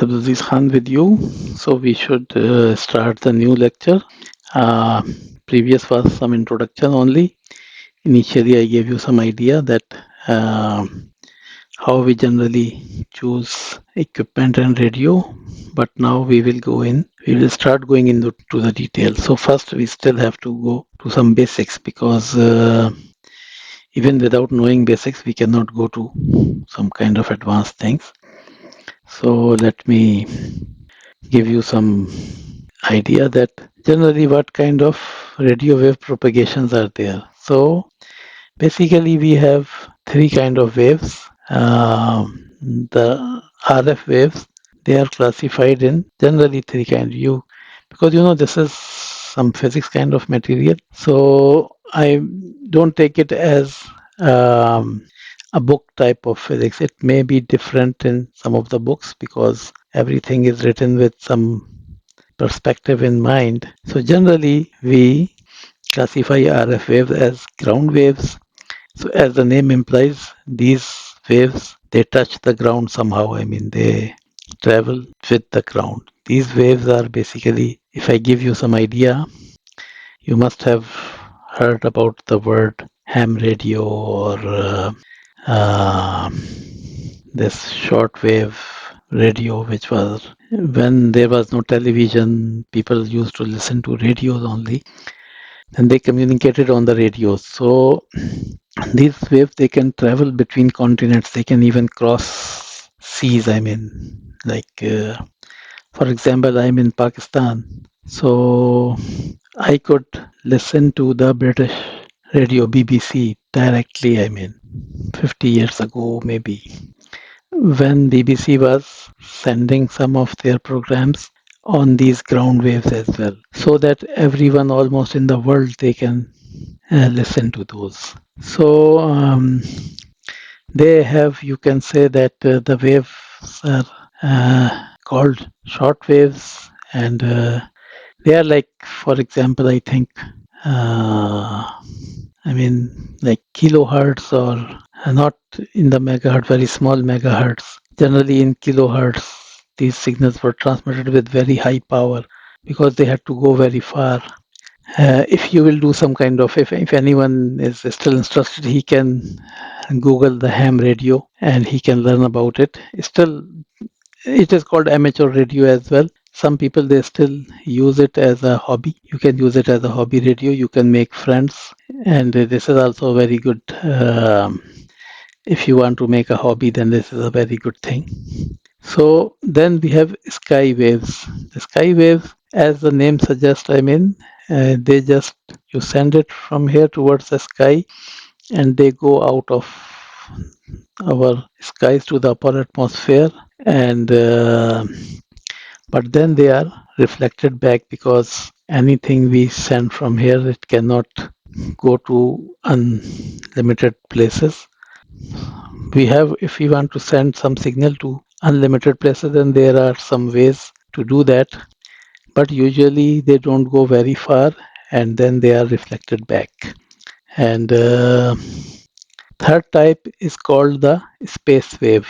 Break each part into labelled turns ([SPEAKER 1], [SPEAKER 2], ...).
[SPEAKER 1] Abdulaziz Khan with you. So we should start the new lecture. Previous was some introduction only. Initially, I gave you some idea that how we generally choose equipment and radio, but now we will start going into the details. So first, we still have to go to some basics because even without knowing basics, we cannot go to some kind of advanced things. So let me give you some idea that generally what kind of radio wave propagations are there. So basically we have three kind of waves. The RF waves, they are classified in generally three kind. Because this is some physics kind of material, so I don't take it as a book type of physics. It may be different in some of the books because everything is written with some perspective in mind. So generally we classify RF waves as ground waves. So as the name implies, these waves, they touch the ground somehow. I mean, they travel with the ground. These waves are basically, if I give you some idea, you must have heard about the word ham radio or this shortwave radio, which was when there was no television, people used to listen to radios only, and they communicated on the radios. So these waves, they can travel between continents. They can even cross seas. I mean, like for example, I'm in Pakistan, so I could listen to the British radio BBC directly. I mean, 50 years ago, maybe, when BBC was sending some of their programs on these ground waves as well, so that everyone almost in the world, they can listen to those. So they have, you can say that the waves are called short waves, and they are like, for example, I think like kilohertz, or not in the megahertz, very small megahertz. Generally in kilohertz, these signals were transmitted with very high power because they had to go very far. If you will do some kind of, if anyone is still interested, he can Google the ham radio and he can learn about it. Still, it is called amateur radio as well. Some people, they still use it as a hobby. You can use it as a hobby radio. You can make friends, and this is also very good. If you want to make a hobby, then this is a very good thing. So then we have sky waves. The sky waves, as the name suggests, they just, you send it from here towards the sky, and they go out of our skies to the upper atmosphere, and but then they are reflected back, because anything we send from here, it cannot go to unlimited places. If we want to send some signal to unlimited places, then there are some ways to do that, but usually they don't go very far, and then they are reflected back. And third type is called the space wave.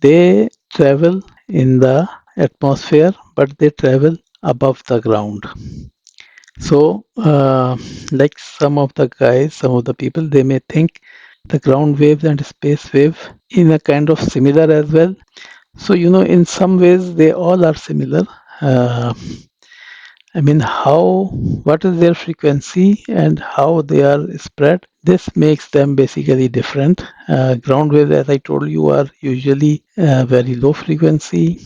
[SPEAKER 1] They travel in the atmosphere, but they travel above the ground. So like some of the people, they may think the ground waves and space wave in a kind of similar as well. So in some ways they all are similar. What is their frequency and how they are spread, this makes them basically different. Ground waves, as I told you, are usually very low frequency,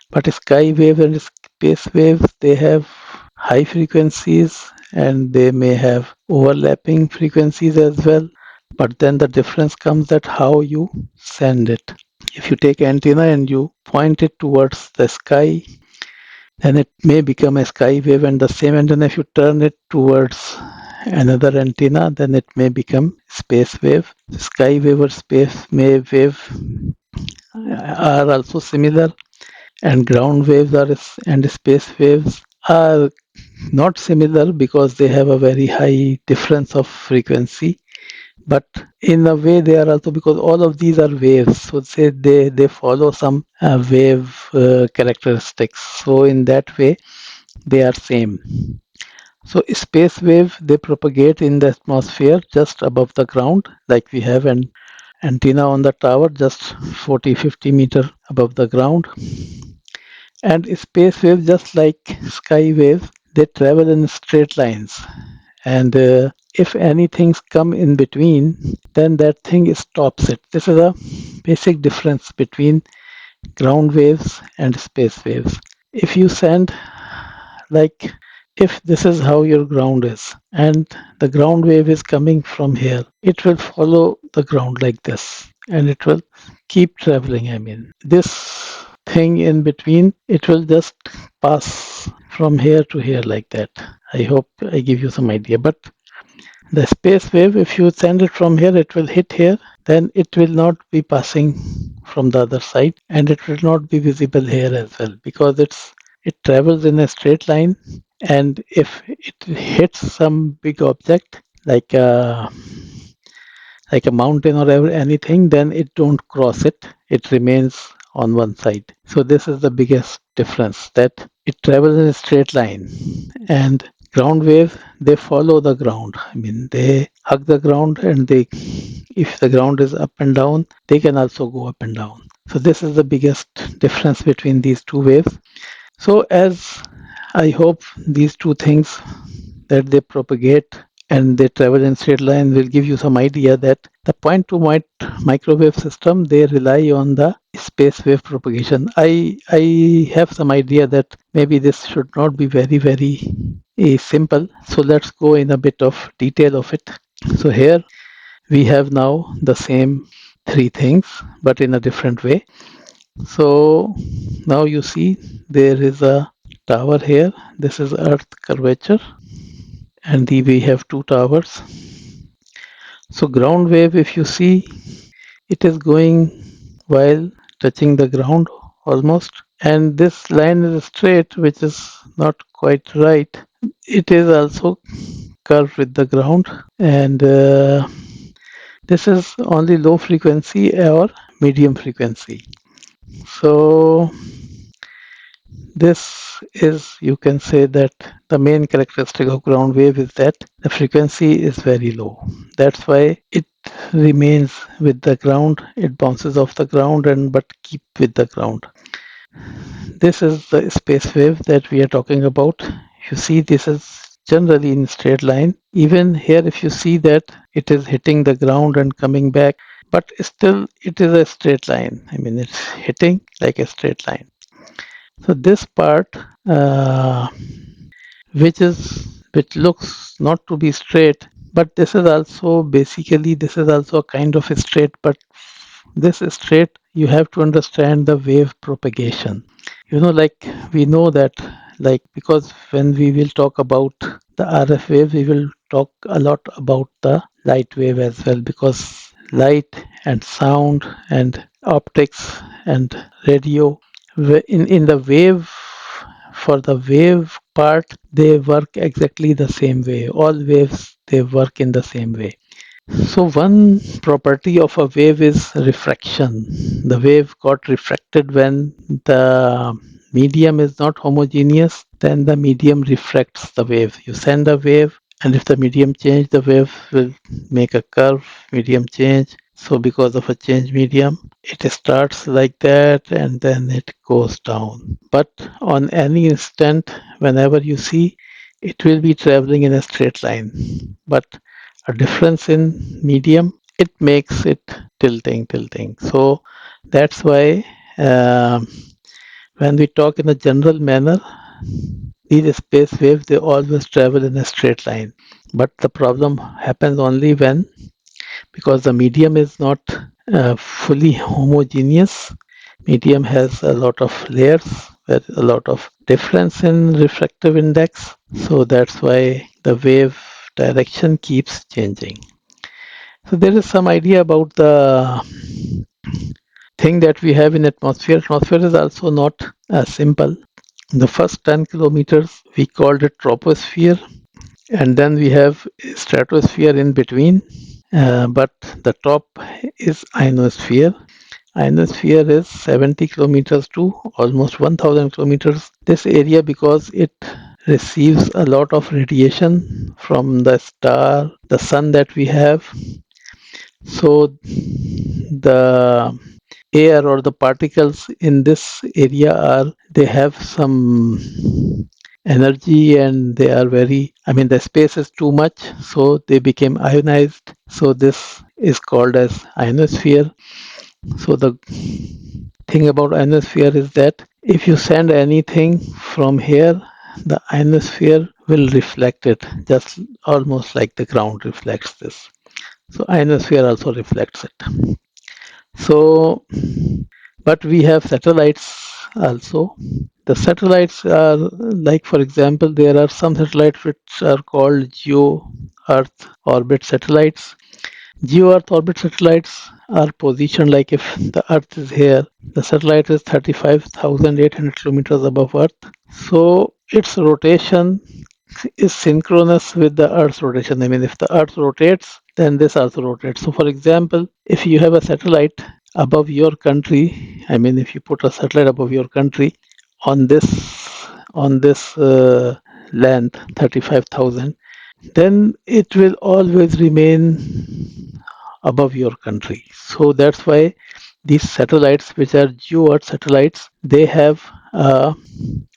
[SPEAKER 1] but sky waves and space waves, they have high frequencies, and they may have overlapping frequencies as well. But then the difference comes that how you send it. If you take antenna and you point it towards the sky, then it may become a sky wave, and the same antenna, if you turn it towards another antenna, then it may become space wave. Sky wave or space wave are also similar, and ground waves and space waves are not similar because they have a very high difference of frequency. but in a way they are also, because all of these are waves, so say they follow some wave characteristics, so in that way they are same. So space wave, they propagate in the atmosphere just above the ground, like we have an antenna on the tower just 40-50 meter above the ground. And space wave, just like sky wave, they travel in straight lines, and if anything come in between, then that thing stops it. This is a basic difference between ground waves and space waves. If you send, like, if this is how your ground is and the ground wave is coming from here, it will follow the ground like this and it will keep traveling. I mean, this thing in between, it will just pass from here to here like that. I hope I give you some idea. But the space wave, if you send it from here, it will hit here, then it will not be passing from the other side, and it will not be visible here as well, because it travels in a straight line, and if it hits some big object like a mountain or anything, then it don't cross it. It remains on one side. So this is the biggest difference, that it travels in a straight line, and ground wave, they follow the ground. I mean, they hug the ground, and they, if the ground is up and down, they can also go up and down. So this is the biggest difference between these two waves. So as I hope these two things, that they propagate and they travel in straight line, will give you some idea that the point to point microwave system, they rely on the space wave propagation. I have some idea that maybe this should not be very simple, so let's go in a bit of detail of it. So here we have now the same three things, but in a different way. So now you see there is a tower here. This is Earth curvature, and we have two towers. So ground wave, if you see, it is going while touching the ground almost, and this line is straight, which is not quite right. It is also curved with the ground, and this is only low frequency or medium frequency. So this is, you can say that the main characteristic of ground wave is that the frequency is very low. That's why it remains with the ground. It bounces off the ground and but keep with the ground. This is the space wave that we are talking about. You see, this is generally in straight line. Even here, if you see that it is hitting the ground and coming back, but still it is a straight line. I mean, it's hitting like a straight line. So this part, which looks not to be straight, but this is also basically, this is also a kind of a straight, but this is straight, you have to understand the wave propagation. Like we know that, like, because when we will talk about the RF wave, we will talk a lot about the light wave as well, because light and sound and optics and radio, in the wave, for the wave part, they work exactly the same way. All waves, they work in the same way. So one property of a wave is refraction. The wave got refracted when the medium is not homogeneous, then the medium refracts the wave. You send a wave, and if the medium change, the wave will make a curve, medium change. So because of a change medium, it starts like that and then it goes down. But on any instant, whenever you see, it will be traveling in a straight line. But a difference in medium, it makes it tilting. So that's why when we talk in a general manner, these space waves, they always travel in a straight line. But the problem happens only when, because the medium is not fully homogeneous. Medium has a lot of layers, with a lot of difference in refractive index. So that's why the wave direction keeps changing. So there is some idea about the thing that we have in atmosphere. Atmosphere is also not simple. The first 10 kilometers, we called it troposphere, and then we have stratosphere in between, but the top is ionosphere. Ionosphere is 70 kilometers to almost 1000 kilometers. This area, because it receives a lot of radiation from the star, the sun that we have. So the air or the particles in this area they have some energy, and they are very, I mean, the space is too much, so they became ionized. So this is called as ionosphere. So the thing about ionosphere is that if you send anything from here, the ionosphere will reflect it, just almost like the ground reflects this. So ionosphere also reflects it. So, but we have satellites also. The satellites are like, for example, there are some satellites which are called geo Earth orbit satellites. Geo Earth orbit satellites are positioned like if the Earth is here, the satellite is 35,800 kilometers above Earth. So its rotation is synchronous with the Earth's rotation. I mean, if the Earth rotates, then this also rotates. So, for example, if you have a satellite above your country, I mean, if you put a satellite above your country on this length, 35,000, then it will always remain above your country. So that's why these satellites, which are geo Earth satellites, they have a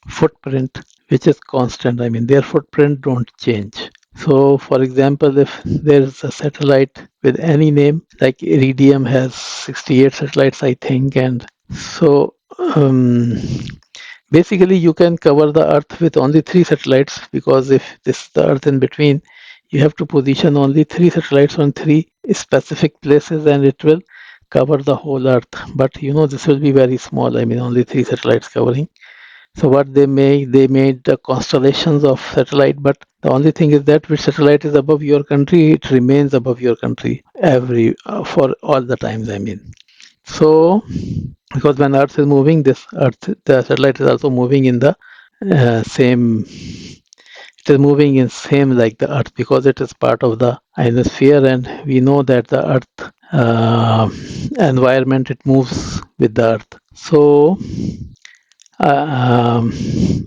[SPEAKER 1] footprint which is constant. I mean, their footprint don't change. So, for example, if there's a satellite with any name, like Iridium has 68 satellites, I think, and so basically you can cover the Earth with only 3 satellites, because if this is the Earth in between, you have to position only 3 satellites on 3 specific places, and it will cover the whole Earth. But this will be very small. I mean, only 3 satellites covering. So what they made the constellations of satellite, but the only thing is that which satellite is above your country, it remains above your country for all the times. I mean, so because when Earth is moving, the satellite is also moving in the same. It is moving in same like the Earth, because it is part of the ionosphere, and we know that the Earth environment, it moves with the Earth. So um,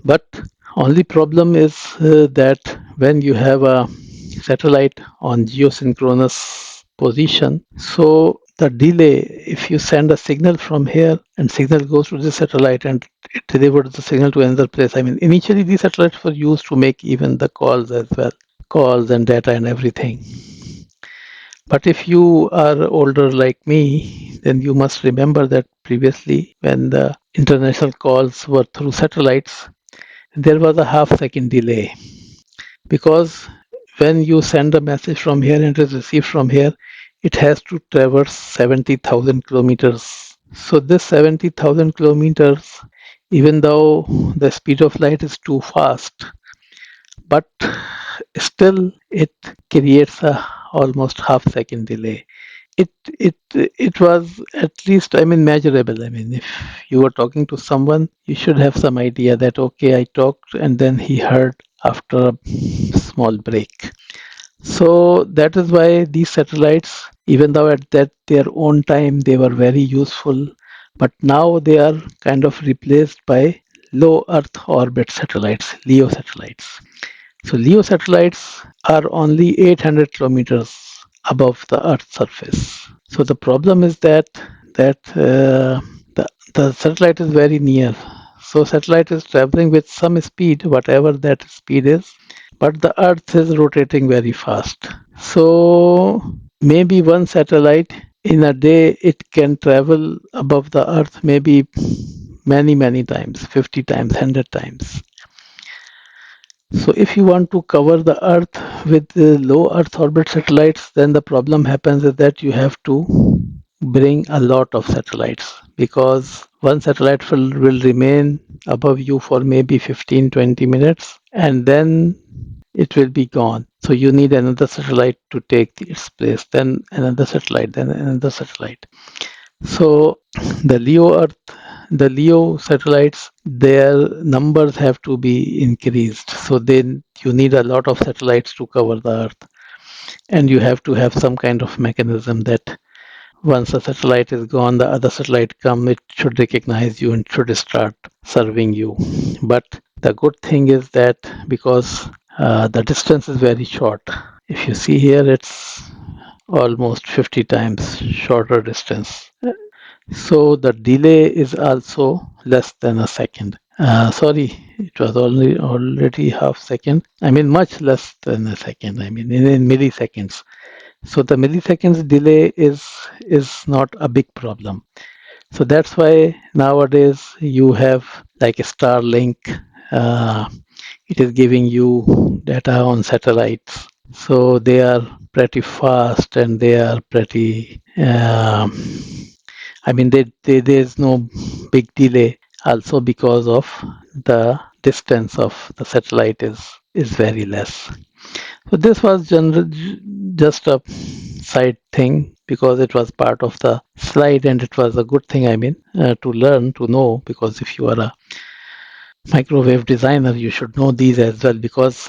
[SPEAKER 1] but only problem is that when you have a satellite on geosynchronous position, so the delay, if you send a signal from here and signal goes to the satellite and it delivers the signal to another place. I mean, initially these satellites were used to make even the calls as well, calls and data and everything. But if you are older like me, then you must remember that previously, when the international calls were through satellites, there was a half-second delay, because when you send a message from here and it is received from here, it has to traverse 70,000 kilometers. So this 70,000 kilometers, even though the speed of light is too fast, but still it creates a almost half-second delay. It was at least, I mean, measurable. I mean, if you were talking to someone, you should have some idea that, okay, I talked and then he heard after a small break. So that is why these satellites, even though at their own time they were very useful, but now they are kind of replaced by low Earth orbit satellites, LEO satellites. So LEO satellites are only 800 kilometers above the Earth's surface. So the problem is that the satellite is very near. So satellite is traveling with some speed, whatever that speed is, but the Earth is rotating very fast. So maybe one satellite in a day, it can travel above the Earth maybe many times, 50 times, 100 times. So if you want to cover the Earth with low Earth orbit satellites, then the problem happens is that you have to bring a lot of satellites, because one satellite will remain above you for maybe 15-20 minutes, and then it will be gone. So you need another satellite to take its place, then another satellite, then another satellite. So the LEO satellites, their numbers have to be increased. So then you need a lot of satellites to cover the Earth. and you have to have some kind of mechanism that once a satellite is gone, the other satellite come, it should recognize you and should start serving you. But the good thing is that because the distance is very short, if you see here, it's almost 50 times shorter distance. So the delay is also less than a second. Sorry, it was already half second. I mean, much less than a second. I mean, in milliseconds. So the milliseconds delay is not a big problem. So that's why nowadays you have like a Starlink. Uh, it is giving you data on satellites. So they are pretty fast and they are pretty. I mean, there's no big delay. Also because of the distance of the satellite is very less. So this was just a side thing because it was part of the slide and it was a good thing, I mean, to learn, to know, because if you are a microwave designer, you should know these as well, because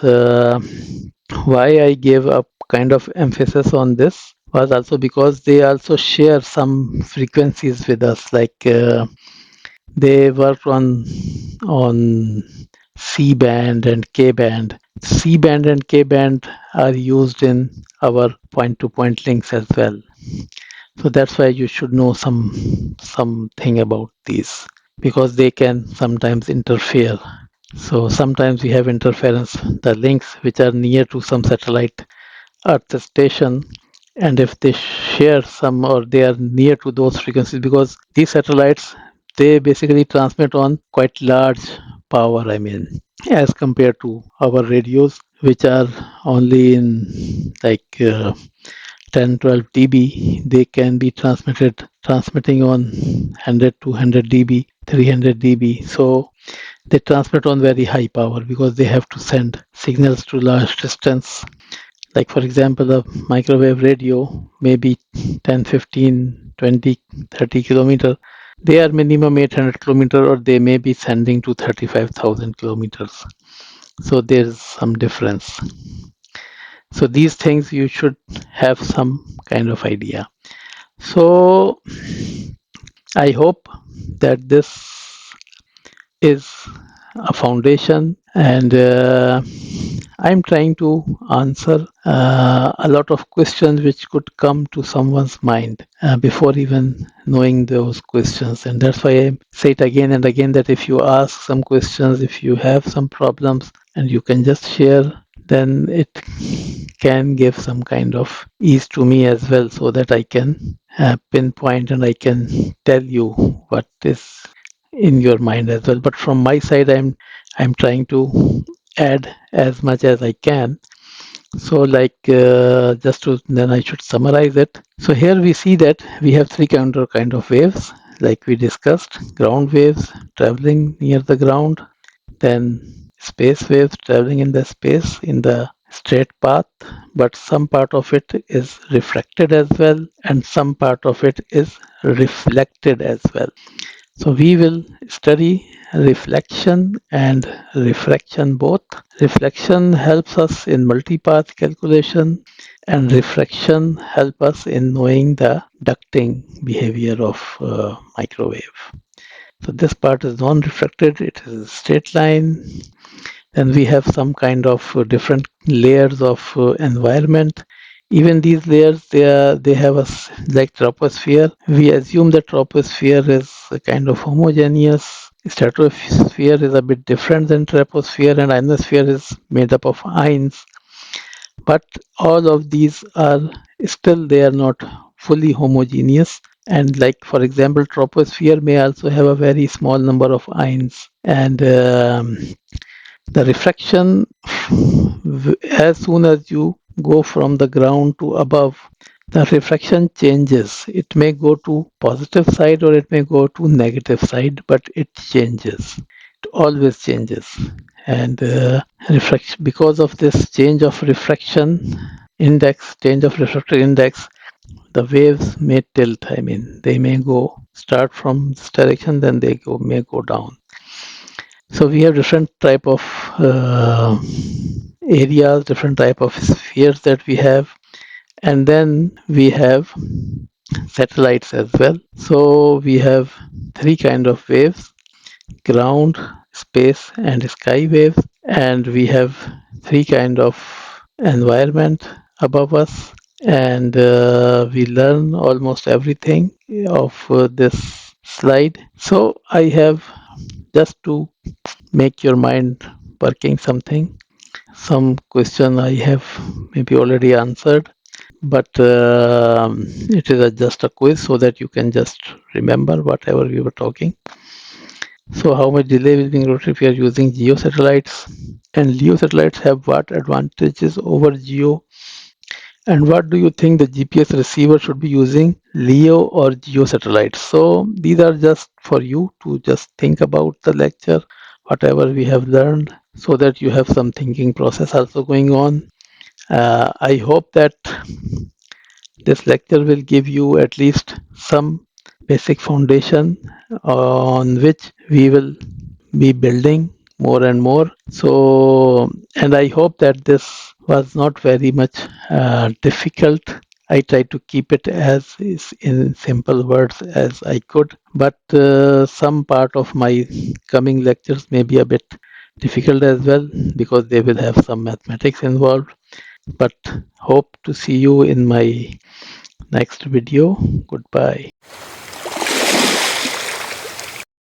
[SPEAKER 1] why I gave a kind of emphasis on this was also because they also share some frequencies with us, like they work on C band and K band. C band and K band are used in our point-to-point links as well. So that's why you should know something about these, because they can sometimes interfere. So sometimes we have interference. The links which are near to some satellite Earth station, and if they share some or they are near to those frequencies, because these satellites, they basically transmit on quite large power, I mean, as compared to our radios, which are only in like 10 12 dB. They can be transmitting on 100 200 dB 300 dB. So they transmit on very high power because they have to send signals to large distance. Like for example, a microwave radio may be 10 15 20 30 kilometer. They are minimum 800 kilometer, or they may be sending to 35,000 kilometers. So there's some difference. So these things you should have some kind of idea. So I hope that this is a foundation, and I'm trying to answer a lot of questions which could come to someone's mind before even knowing those questions. And that's why I say it again and again, that if you ask some questions, if you have some problems, and you can just share, then it can give some kind of ease to me as well, so that I can pinpoint and I can tell you what is in your mind as well. But from my side, I'm trying to add as much as I can. So like just to then I should summarize it. So here we see that we have three kind of waves, like we discussed: ground waves traveling near the ground, then space waves traveling in the space in the straight path, but some part of it is refracted as well, and some part of it is reflected as well. So we will study reflection and refraction both. Reflection helps us in multipath calculation, and refraction helps us in knowing the ducting behavior of microwave. So this part is non-refracted, it is a straight line. Then we have some kind of different layers of environment. Even these layers, they have like troposphere. We assume that troposphere is a kind of homogeneous. Stratosphere is a bit different than troposphere, and ionosphere is made up of ions. But all of these are still, they are not fully homogeneous. And like for example, troposphere may also have a very small number of ions. And the refraction, as soon as you go from the ground to above, the refraction changes. It may go to positive side or it may go to negative side, but it changes. It always changes. And refraction, because of this change of refraction index, change of refractor index, the waves may tilt. I mean, they may go start from this direction, then they may go down. So we have different type of areas, different type of spheres that we have. And then we have satellites as well. So we have three kind of waves: ground, space, and sky waves. And we have three kind of environment above us. And we learn almost everything of this slide. So I have just to make your mind working something. Some question I have maybe already answered, but it is just a quiz so that you can just remember whatever we were talking. So how much delay will be incurred if you are using GEO satellites? And LEO satellites have what advantages over GEO? And what do you think the GPS receiver should be using, LEO or GEO satellites? So these are just for you to just think about the lecture, whatever we have learned, so that you have some thinking process also going on. I hope that this lecture will give you at least some basic foundation on which we will be building more and more. So, and I hope that this was not very much difficult. I tried to keep it as is in simple words as I could, but some part of my coming lectures may be a bit difficult as well because they will have some mathematics involved. But hope to see you in my next video. Goodbye.